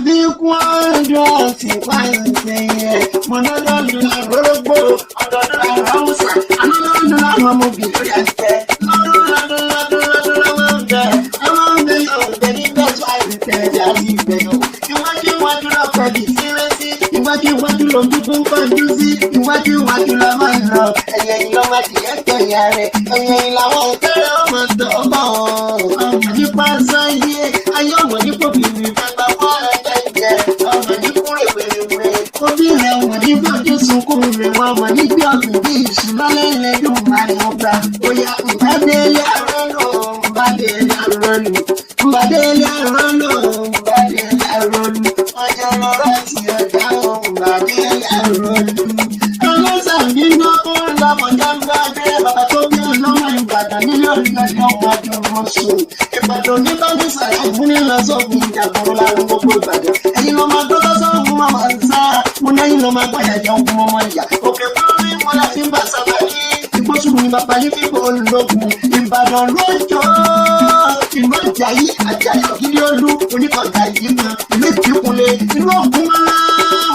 bí kwando ti pàṣẹ mọ̀nàdọ́dún àgbọ̀rọ̀gbọ̀ ọ̀dọ̀dún àrọ́sà ànàdọ́dún àwọn ọmọbìnrin àjẹ́ lọ́dún ọmọdé ọmọdé nígbà tó àìsẹ̀ ẹ̀dá sí ìgbẹ̀yọ̀ iwájú lọ́kọ̀ di sírẹ́sì iwájú lójú fún kọjú sí iwájú lọ́mọ lọ ẹ̀yẹ ìlọ́mọ adìyẹ tẹ̀yà rẹ̀ ẹ̀yẹ ìlàwọ̀ òkèrè ọmọ tó bọ̀ ọmọ nípa sáyé ayé ọmọ nípò bìbì gbàgbà wọ́n ẹ̀jẹ̀ jẹ́ ọmọ nípò rèwerèwe obìnrin ọmọ nígbà tó sunkún rẹ̀ wọ́n ọmọ nígbà ọ̀gbìn bí ìṣúná lẹ́lẹ́dùn máa ń gbà bóyá ìbádẹ́lẹ̀ àrọ́lù ìbádẹ́lẹ̀ àrọ́lù ọjọ́ lọ́rọ̀ tí ọjà ìbádẹ́lẹ̀ àrọ́lù ọlọ́sàbí náà kó lọ́mọdé ń bá dé bàbá tó bí ọlọ́mọ Ìbàdàn nílé orílẹ̀-èdè ọmọdé wọn sùn Ìbàdàn ní bájú sàyà fún nílọ sọ́ọ̀gùn ìjàgbọ́n láwọn gbogbo Ìbàdàn ẹ̀yin ló máa gbọ́dọ̀ sọ́ọ̀gùn mọ́mọ́ sáà mo lẹ́yìn ló máa gbọ́dọ̀ jẹun fún mọ́mọ́ ìyá òkè fúnmi mọ́lá fi ń bá sábà yí ìgbósùn ní bàbá yìí fífò ológun Ìbàdàn lójó ìlú Àjàyí ògidì olú oníkọ̀ọ̀gá yìí kan ìlú Ìpínlẹ̀ ìlú Ògùn máa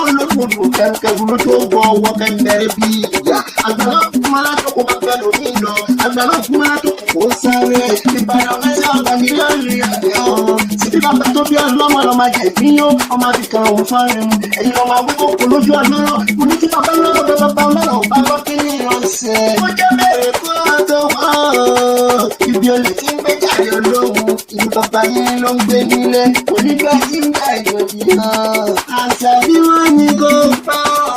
olókùnrin kẹrùkẹrù ló tó gbọ́ ọwọ́ kẹ́ńdẹ́rẹ́ bí ìyá àgbàlá kúmọ́lá tó kó máa fẹ́ lómi lọ àgbàlá kúmọ́lá tó kó sáré Ìbàdàn mẹ́sàn ọ̀gá mílíọ̀nù àdé ọ̀hún síbí bàbá tó bí ọlọ́mọ lọ́ máa jẹ ìpínyó ọmọ àbíkan òun fárin ẹ̀yin lọ́ máa wíwọ́ kó lójú ọlọ́rọ̀ mo ní kí bàbá lọ́wọ́ bàbá ọlọ́rọ̀ bá lọ́ kí ní ìrọ̀nsẹ̀. ó jẹ́ bẹ̀rẹ̀ kó tó wọ́n ibi olè tí ń gbé jáde olóhùn ìlú bàbá yín ló ń gbé nílé onígbà tí ń gbà ìdòdì hàn àṣà bí wọ́n ní kó pa ọ́.